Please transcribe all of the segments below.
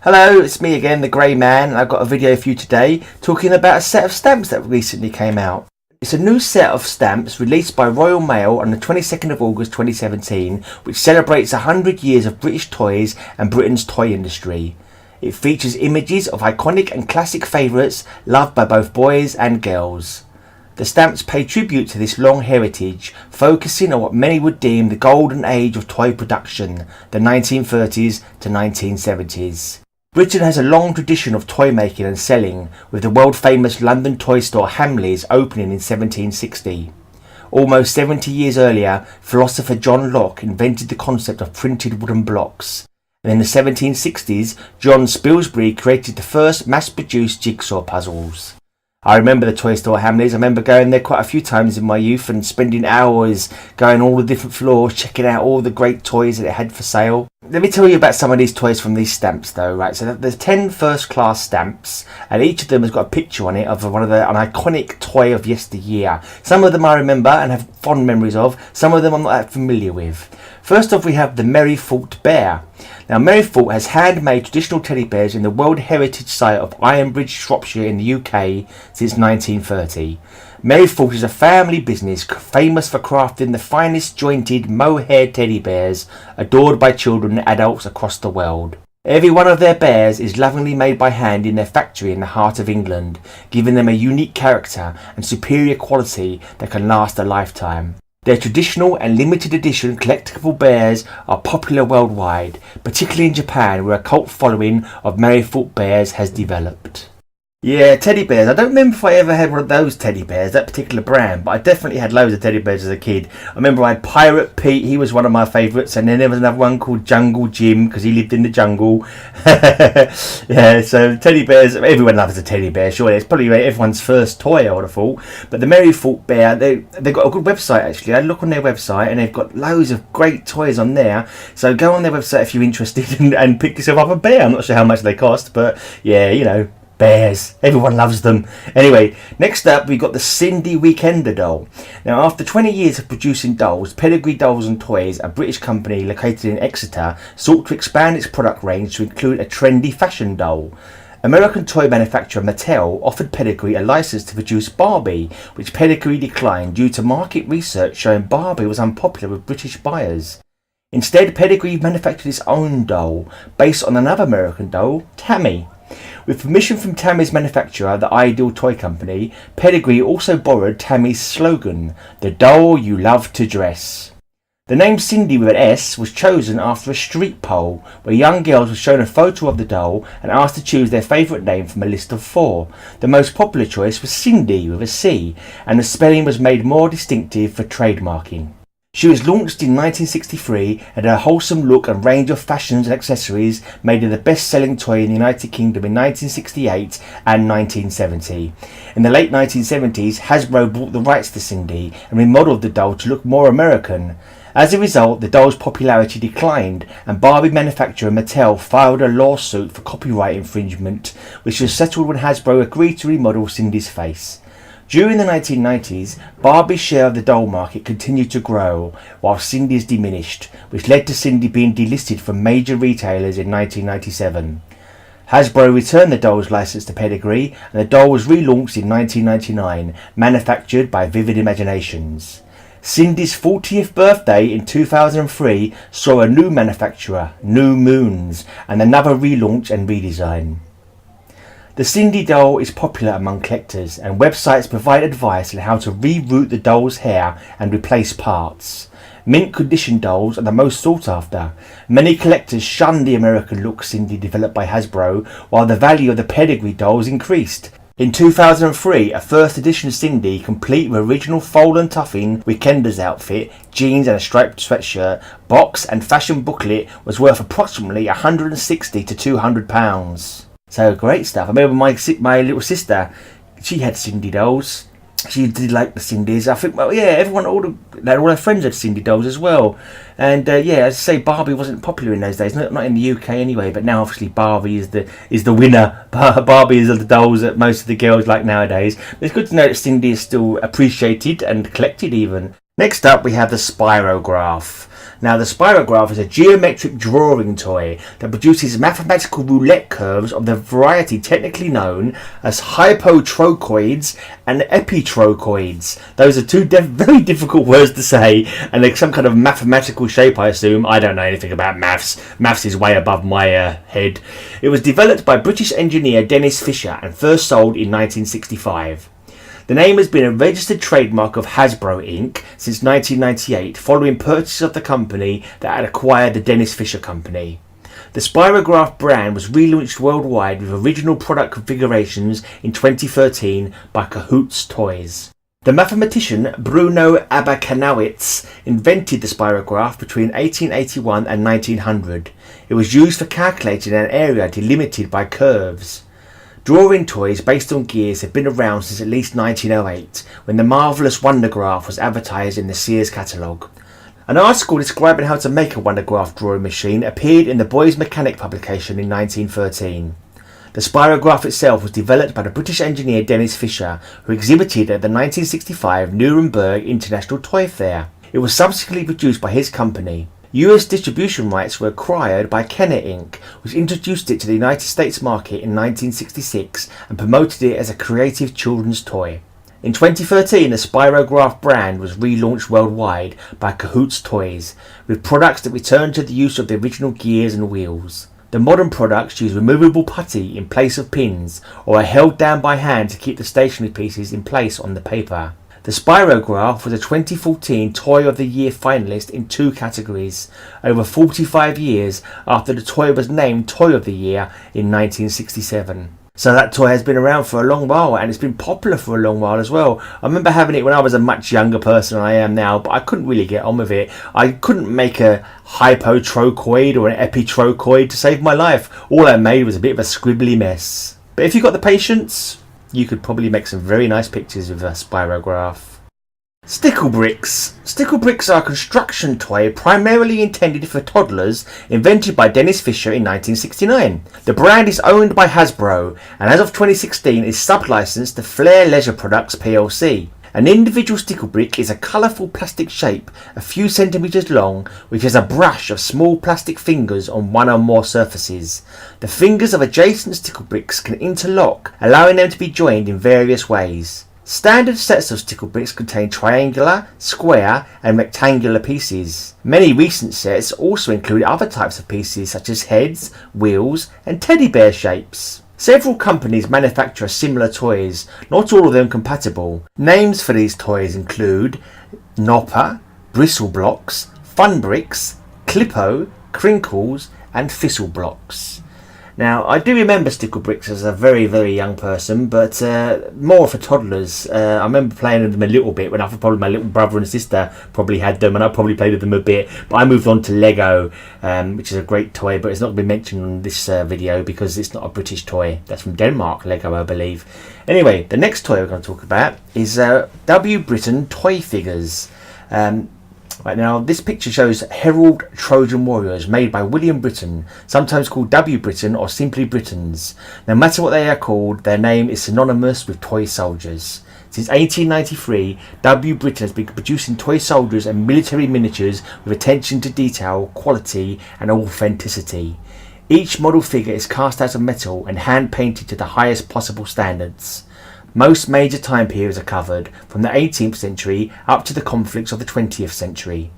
Hello, it's me again, the Grey Man, and I've got a video for you today talking about a set of stamps that recently came out. It's a new set of stamps released by Royal Mail on the 22nd of August 2017, which celebrates 100 years of British toys and Britain's toy industry. It features images of iconic and classic favourites loved by both boys and girls. The stamps pay tribute to this long heritage, focusing on what many would deem the golden age of toy production, the 1930s to 1970s. Britain has a long tradition of toy making and selling, with the world famous London toy store Hamleys opening in 1760. Almost 70 years earlier, philosopher John Locke invented the concept of printed wooden blocks. And in the 1760s, John Spilsbury created the first mass-produced jigsaw puzzles. I remember the toy store Hamleys. I remember going there quite a few times in my youth and spending hours going all the different floors, checking out all the great toys that it had for sale. Let me tell you about some of these toys from these stamps though, right? So there's 10 first class stamps, and each of them has got a picture on it of an iconic toy of yesteryear. Some of them I remember and have fond memories of, some of them I'm not that familiar with. First off, we have the Merrythought Bear. Now, Merrythought has handmade traditional teddy bears in the World Heritage Site of Ironbridge, Shropshire in the UK since 1930. Merrythought is a family business famous for crafting the finest jointed mohair teddy bears adored by children and adults across the world. Every one of their bears is lovingly made by hand in their factory in the heart of England, giving them a unique character and superior quality that can last a lifetime. Their traditional and limited edition collectible bears are popular worldwide, particularly in Japan, where a cult following of Merrythought bears has developed. Yeah, teddy bears. I don't remember if I ever had one of those teddy bears, that particular brand, but I definitely had loads of teddy bears as a kid. I remember I had Pirate Pete, he was one of my favourites, and then there was another one called Jungle Jim, because he lived in the jungle. Yeah, so teddy bears, everyone loves a teddy bear, surely. It's probably everyone's first toy, I would have thought. But the Merrythought Bear, they've got a good website actually. I look on their website and they've got loads of great toys on there. So go on their website if you're interested and pick yourself up a bear. I'm not sure how much they cost, but yeah, you know. Bears. Everyone loves them. Anyway, next up we've got the Cindy Weekender doll. Now, after 20 years of producing dolls, Pedigree Dolls and Toys, a British company located in Exeter, sought to expand its product range to include a trendy fashion doll. American toy manufacturer Mattel offered Pedigree a license to produce Barbie, which Pedigree declined due to market research showing Barbie was unpopular with British buyers. Instead, Pedigree manufactured its own doll, based on another American doll, Tammy. With permission from Tammy's manufacturer, the Ideal Toy Company, Pedigree also borrowed Tammy's slogan, "The doll you love to dress." The name Cindy with an S was chosen after a street poll, where young girls were shown a photo of the doll and asked to choose their favourite name from a list of 4. The most popular choice was Cindy with a C, and the spelling was made more distinctive for trademarking. She was launched in 1963 and her wholesome look and range of fashions and accessories made her the best-selling toy in the United Kingdom in 1968 and 1970. In the late 1970s, Hasbro bought the rights to Cindy and remodeled the doll to look more American. As a result, the doll's popularity declined, and Barbie manufacturer Mattel filed a lawsuit for copyright infringement, which was settled when Hasbro agreed to remodel Cindy's face. During the 1990s, Barbie's share of the doll market continued to grow, while Cindy's diminished, which led to Cindy being delisted from major retailers in 1997. Hasbro returned the doll's license to Pedigree, and the doll was relaunched in 1999, manufactured by Vivid Imaginations. Cindy's 40th birthday in 2003 saw a new manufacturer, New Moons, and another relaunch and redesign. The Cindy doll is popular among collectors, and websites provide advice on how to reroute the doll's hair and replace parts. Mint condition dolls are the most sought after. Many collectors shun the American look Cindy developed by Hasbro, while the value of the Pedigree dolls increased. In 2003, a first edition Cindy, complete with original fold and tuffing, Weekender's outfit, jeans and a striped sweatshirt, box and fashion booklet, was worth approximately £160 to £200. So great stuff. I remember my little sister, she had Cindy dolls. She did like the Cindy's. I think, well, yeah, all her friends had Cindy dolls as well. And yeah, as I say, Barbie wasn't popular in those days, not in the UK anyway. But now, obviously, Barbie is the winner. Barbie is the dolls that most of the girls like nowadays. But it's good to know that Cindy is still appreciated and collected even. Next up, we have the Spirograph. Now, the Spirograph is a geometric drawing toy that produces mathematical roulette curves of the variety technically known as hypotrochoids and epitrochoids. Those are two very difficult words to say, and they're some kind of mathematical shape, I assume. I don't know anything about maths. Maths is way above my head. It was developed by British engineer Dennis Fisher and first sold in 1965. The name has been a registered trademark of Hasbro Inc. since 1998, following purchase of the company that had acquired the Dennis Fisher Company. The Spirograph brand was relaunched worldwide with original product configurations in 2013 by Cahoots Toys. The mathematician Bruno Abakanowitz invented the Spirograph between 1881 and 1900. It was used for calculating an area delimited by curves. Drawing toys based on gears have been around since at least 1908, when the marvellous Wondergraph was advertised in the Sears catalogue. An article describing how to make a Wondergraph drawing machine appeared in the Boys Mechanic publication in 1913. The Spirograph itself was developed by the British engineer Dennis Fisher, who exhibited at the 1965 Nuremberg International Toy Fair. It was subsequently produced by his company. US distribution rights were acquired by Kenner Inc., which introduced it to the United States market in 1966 and promoted it as a creative children's toy. In 2013, the Spirograph brand was relaunched worldwide by Cahoots Toys, with products that returned to the use of the original gears and wheels. The modern products use removable putty in place of pins, or are held down by hand to keep the stationery pieces in place on the paper. The Spirograph was a 2014 Toy of the Year finalist in 2 categories, over 45 years after the toy was named Toy of the Year in 1967. So that toy has been around for a long while, and it's been popular for a long while as well. I remember having it when I was a much younger person than I am now, but I couldn't really get on with it. I couldn't make a hypotrochoid or an epitrochoid to save my life. All I made was a bit of a scribbly mess. But if you've got the patience, you could probably make some very nice pictures with a Spirograph. Stickle bricks. Stickle bricks are a construction toy primarily intended for toddlers, invented by Dennis Fisher in 1969. The brand is owned by Hasbro, and as of 2016 is sub-licensed to Flair Leisure Products plc. An individual stickle brick is a colourful plastic shape, a few centimetres long, which has a brush of small plastic fingers on one or more surfaces. The fingers of adjacent stickle bricks can interlock, allowing them to be joined in various ways. Standard sets of stickle bricks contain triangular, square and rectangular pieces. Many recent sets also include other types of pieces such as heads, wheels and teddy bear shapes. Several companies manufacture similar toys, not all of them compatible. Names for these toys include Nopper, Bristle Blocks, Fun Bricks, Clippo, Crinkles and Thistle Blocks. Now, I do remember stickle bricks as a very, very young person, but more for toddlers. I remember playing with them a little bit when probably my little brother and sister probably had them, and I probably played with them a bit. But I moved on to Lego, which is a great toy, but it's not going to be mentioned on this video because it's not a British toy. That's from Denmark, Lego, I believe. Anyway, the next toy we're going to talk about is W. Britain toy figures. Right now, this picture shows Herald Trojan warriors made by William Britain, sometimes called W. Britain or simply Britons. No matter what they are called, their name is synonymous with toy soldiers. Since 1893, W. Britain has been producing toy soldiers and military miniatures with attention to detail, quality and authenticity. Each model figure is cast out of metal and hand painted to the highest possible standards. Most major time periods are covered, from the 18th century up to the conflicts of the 20th century.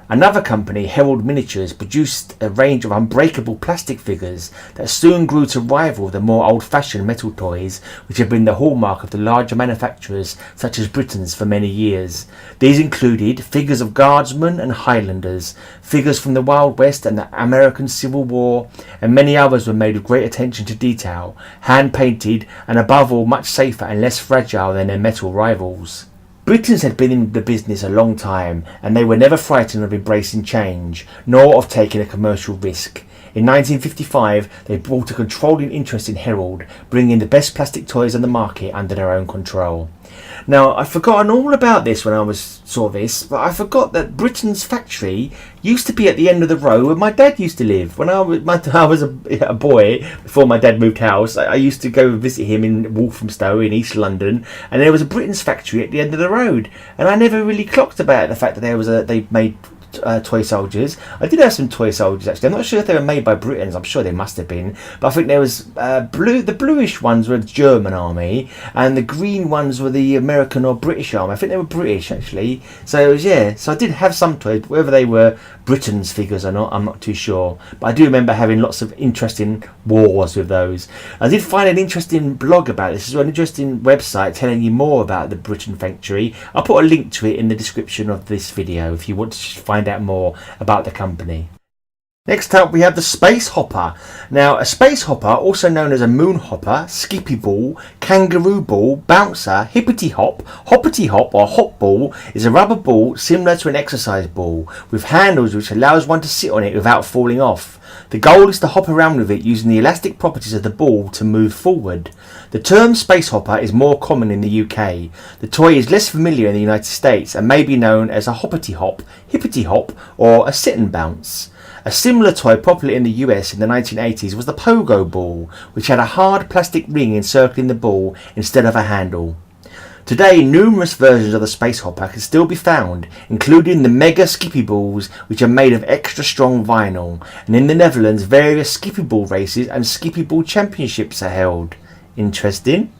Another company, Herald Miniatures, produced a range of unbreakable plastic figures that soon grew to rival the more old-fashioned metal toys which have been the hallmark of the larger manufacturers such as Britain's for many years. These included figures of guardsmen and Highlanders, figures from the Wild West and the American Civil War, and many others were made with great attention to detail, hand-painted and above all much safer and less fragile than their metal rivals. Britons had been in the business a long time, and they were never frightened of embracing change, nor of taking a commercial risk. In 1955, they brought a controlling interest in Herald, bringing the best plastic toys on the market under their own control. Now, I've forgotten all about this when I saw this, but I forgot that Britain's factory used to be at the end of the road where my dad used to live. When I was a boy, before my dad moved house, I used to go visit him in Walthamstow in East London, and there was a Britain's factory at the end of the road. And I never really clocked about the fact that they made toy soldiers. I did have some toy soldiers actually. I'm not sure if they were made by Britons. I'm sure they must have been. But I think there was the bluish ones were the German army, and the green ones were the American or British army. I think they were British actually. So it was, yeah. So I did have some toys, whether they were Britain's figures or not, I'm not too sure. But I do remember having lots of interesting wars with those. I did find an interesting blog about this. It's an interesting website telling you more about the Britain Factory. I'll put a link to it in the description of this video if you want to find out more about the company. Next up we have the Space Hopper. Now a Space Hopper, also known as a Moon Hopper, Skippy Ball, Kangaroo Ball, Bouncer, Hippity Hop, Hoppity Hop or Hop Ball, is a rubber ball similar to an exercise ball with handles which allows one to sit on it without falling off. The goal is to hop around with it using the elastic properties of the ball to move forward. The term Space Hopper is more common in the UK. The toy is less familiar in the United States and may be known as a Hoppity Hop, Hippity Hop or a Sit and Bounce. A similar toy popular in the US in the 1980s was the Pogo Ball, which had a hard plastic ring encircling the ball instead of a handle. Today, numerous versions of the Space Hopper can still be found, including the Mega Skippy Balls, which are made of extra strong vinyl, and in the Netherlands various Skippy Ball races and Skippy Ball championships are held. Interesting.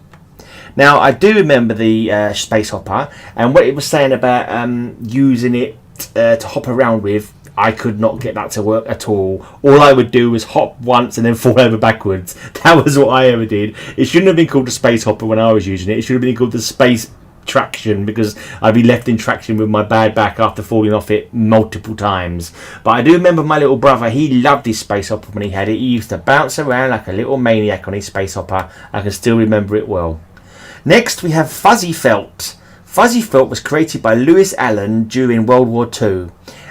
Now, I do remember the Space Hopper, and what it was saying about using it to hop around with. I could not get that to work at all. All I would do was hop once and then fall over backwards. That was what I ever did. It shouldn't have been called the Space Hopper when I was using it. It should have been called the Space Traction, because I'd be left in traction with my bad back after falling off it multiple times. But I do remember my little brother, he loved his Space Hopper when he had it. He used to bounce around like a little maniac on his Space Hopper. I can still remember it well. Next we have Fuzzy Felt. Fuzzy Felt was created by Lewis Allen during World War II.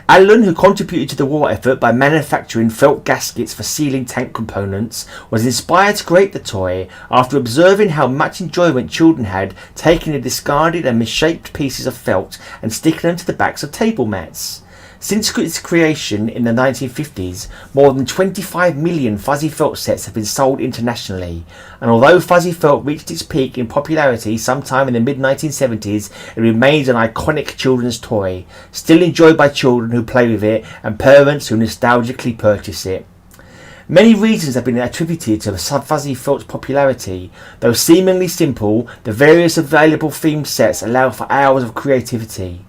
Allen, who contributed to the war effort by manufacturing felt gaskets for sealing tank components, was inspired to create the toy after observing how much enjoyment children had taking the discarded and misshaped pieces of felt and sticking them to the backs of table mats. Since its creation in the 1950s, more than 25 million fuzzy felt sets have been sold internationally, and although fuzzy felt reached its peak in popularity sometime in the mid-1970s, it remains an iconic children's toy, still enjoyed by children who play with it and parents who nostalgically purchase it. Many reasons have been attributed to Fuzzy Felt's popularity. Though seemingly simple, the various available themed sets allow for hours of creativity.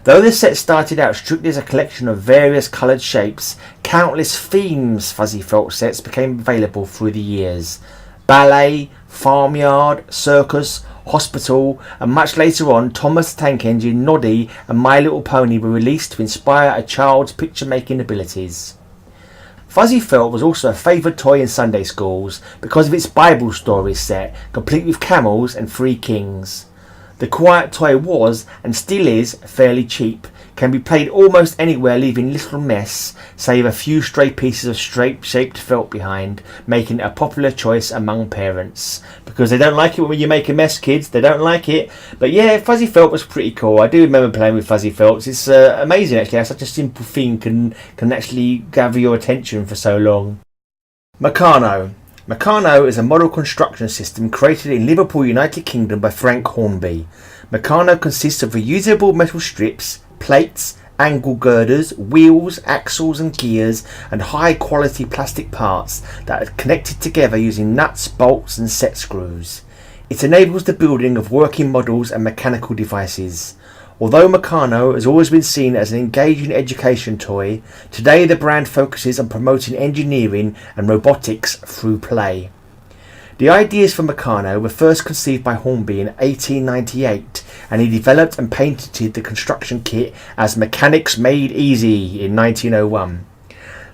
Though the set started out strictly as a collection of various coloured shapes, countless themes Fuzzy Felt sets became available through the years. Ballet, farmyard, circus, hospital, and much later on Thomas the Tank Engine, Noddy and My Little Pony were released to inspire a child's picture-making abilities. Fuzzy Felt was also a favoured toy in Sunday schools because of its Bible stories set, complete with camels and 3 kings. The quiet toy was, and still is, fairly cheap, can be played almost anywhere leaving little mess, save a few stray pieces of straight-shaped felt behind, making it a popular choice among parents. Because they don't like it when you make a mess, kids, they don't like it. But yeah, Fuzzy Felt was pretty cool. I do remember playing with Fuzzy Felts. It's amazing actually how such a simple thing can actually gather your attention for so long. Meccano. Meccano is a model construction system created in Liverpool, United Kingdom by Frank Hornby. Meccano consists of reusable metal strips, plates, angle girders, wheels, axles and gears, and high quality plastic parts that are connected together using nuts, bolts and set screws. It enables the building of working models and mechanical devices. Although Meccano has always been seen as an engaging education toy, today the brand focuses on promoting engineering and robotics through play. The ideas for Meccano were first conceived by Hornby in 1898, and he developed and patented the construction kit as Mechanics Made Easy in 1901.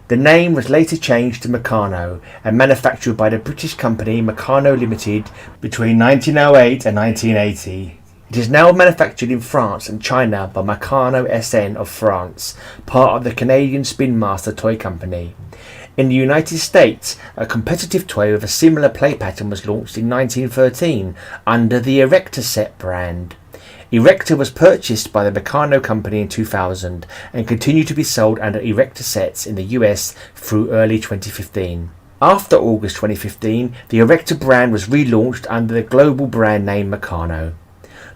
The name was later changed to Meccano and manufactured by the British company Meccano Limited between 1908 and 1980. It is now manufactured in France and China by Meccano SN of France, part of the Canadian Spin Master toy company. In the United States, a competitive toy with a similar play pattern was launched in 1913 under the Erector Set brand. Erector was purchased by the Meccano company in 2000 and continued to be sold under Erector Sets in the US through early 2015. After August 2015, the Erector brand was relaunched under the global brand name Meccano.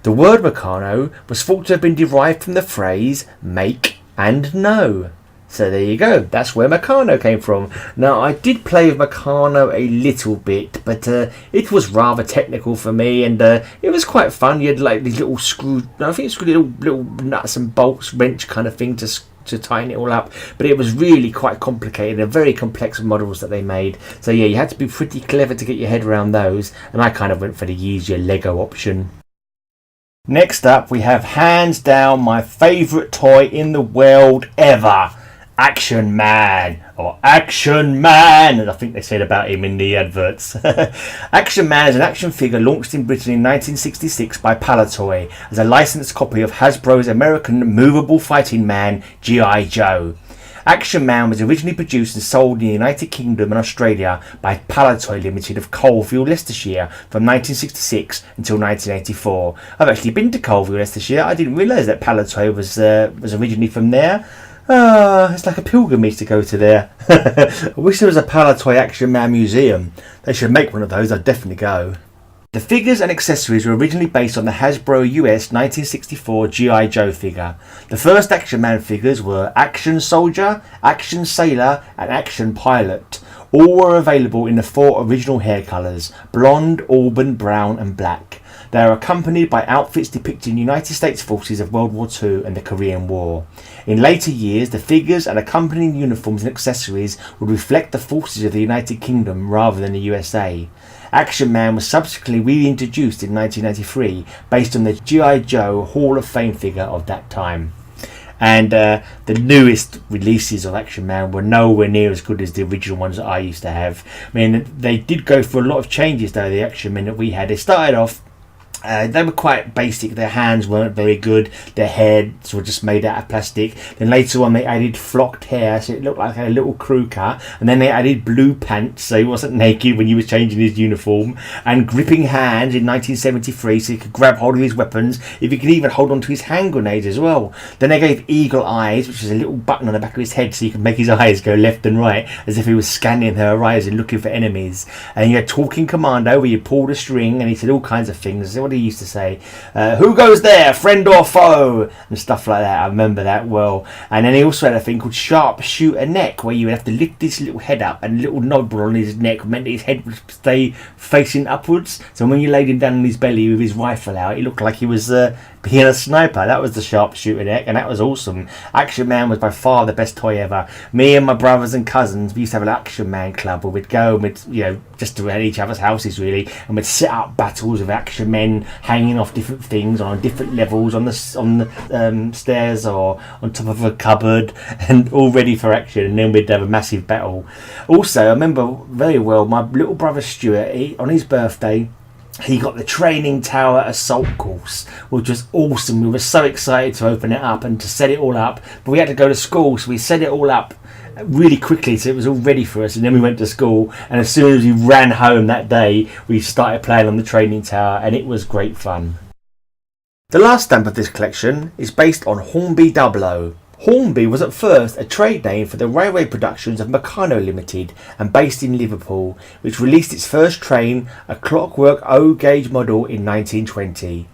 The word Meccano was thought to have been derived from the phrase make and no. So there you go, that's where Meccano came from. Now, I did play with Meccano a little bit, but it was rather technical for me, and it was quite fun. You had like these little I think it's little nuts and bolts, wrench kind of thing to tighten it all up, but it was really quite complicated and very complex models that they made. So yeah, you had to be pretty clever to get your head around those, and I kind of went for the easier Lego option. Next up, we have hands down my favourite toy in the world ever. Action Man, or Action Man, as I think they said about him in the adverts. Action Man is an action figure launched in Britain in 1966 by Palitoy as a licensed copy of Hasbro's American movable fighting man, G.I. Joe. Action Man was originally produced and sold in the United Kingdom and Australia by Palitoy Limited of Coalville, Leicestershire from 1966 until 1984. I've actually been to Coalville, Leicestershire. I didn't realise that Palitoy was originally from there. It's like a pilgrimage to go to there. I wish there was a Palitoy Action Man museum. They should make one of those, I'd definitely go. The figures and accessories were originally based on the Hasbro US 1964 G.I. Joe figure. The first Action Man figures were Action Soldier, Action Sailor and Action Pilot. All were available in the 4 original hair colours, blonde, auburn, brown and black. They are accompanied by outfits depicting United States forces of World War II and the Korean War. In later years, the figures and accompanying uniforms and accessories would reflect the forces of the United Kingdom rather than the USA. Action Man was subsequently reintroduced in 1993 based on the G.I. Joe Hall of Fame figure of that time. And the newest releases of Action Man were nowhere near as good as the original ones that I used to have. I mean, they did go for a lot of changes though, the Action Men that we had. They started off, they were quite basic. Their hands weren't very good. Their heads were just made out of plastic. Then later on they added flocked hair, so it looked like a little crew cut. And then they added blue pants, so he wasn't naked when he was changing his uniform. And gripping hands in 1973, so he could grab hold of his weapons. If he could even hold on to his hand grenades as well. Then they gave eagle eyes, which is a little button on the back of his head, so he could make his eyes go left and right, as if he was scanning the horizon looking for enemies. And you had Talking Commando, where you pulled a string, and he said all kinds of things. What he used to say, who goes there, friend or foe, and stuff like that. I remember that well. And then he also had a thing called Sharpshooter Neck, where you would have to lift his little head up, and a little nodble on his neck meant that his head would stay facing upwards, so when you laid him down on his belly with his rifle out, it looked like he was being a sniper. That was the Sharpshooter Neck, and that was awesome. Action Man was by far the best toy ever. Me and my brothers and cousins, we used to have an Action Man club where we'd go and we'd, just around each other's houses really, and we'd set up battles of Action Men hanging off different things on different levels on the stairs or on top of a cupboard, and all ready for action. And then we'd have a massive battle. Also, I remember very well my little brother Stuart, on his birthday, he got the Training Tower Assault course, which was awesome. We were so excited to open it up and to set it all up, but we had to go to school, so we set it all up really quickly so it was all ready for us, and then we went to school, and as soon as we ran home that day we started playing on the Training Tower, and it was great fun. The last stamp of this collection is based on Hornby 00. Hornby was at first a trade name for the railway productions of Meccano Limited and based in Liverpool, which released its first train, a Clockwork O-gauge model, in 1920.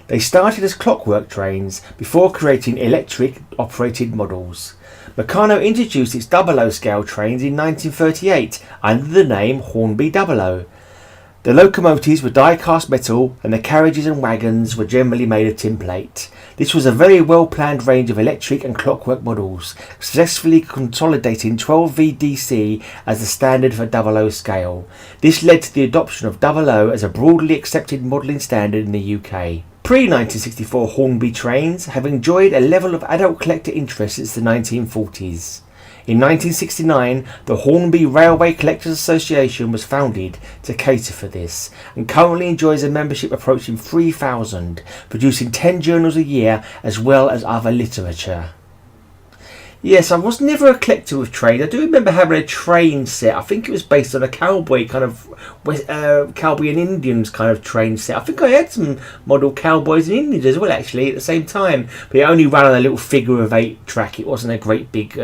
They started as clockwork trains before creating electric operated models. Meccano introduced its 00 scale trains in 1938 under the name Hornby 00. The locomotives were die-cast metal and the carriages and wagons were generally made of tin plate. This was a very well planned range of electric and clockwork models, successfully consolidating 12 VDC as the standard for 00 scale. This led to the adoption of 00 as a broadly accepted modelling standard in the UK. Pre-1964 Hornby trains have enjoyed a level of adult collector interest since the 1940s. In 1969, the Hornby Railway Collectors Association was founded to cater for this, and currently enjoys a membership approaching 3,000, producing 10 journals a year as well as other literature. Yes, I was never a collector of trains. I do remember having a train set. I think it was based on a cowboy kind of cowboy and Indians kind of train set. I think I had some model cowboys and Indians as well, actually, at the same time. But it only ran on a little figure of 8 track. It wasn't a great big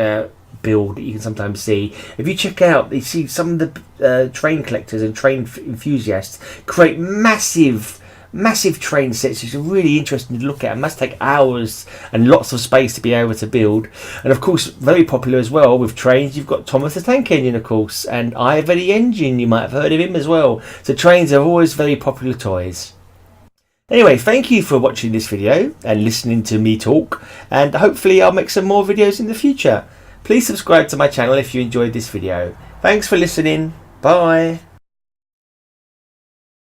build that you can sometimes see. If you check out, you see some of the train collectors and train enthusiasts create massive massive train sets, which are really interesting to look at. It must take hours and lots of space to be able to build. And of course, very popular as well with trains, you've got Thomas the Tank Engine, of course, and Ivor the Engine. You might have heard of him as well. So trains are always very popular toys. Anyway, thank you for watching this video and listening to me talk, and hopefully I'll make some more videos in the future. Please subscribe to my channel if you enjoyed this video. Thanks for listening. Bye.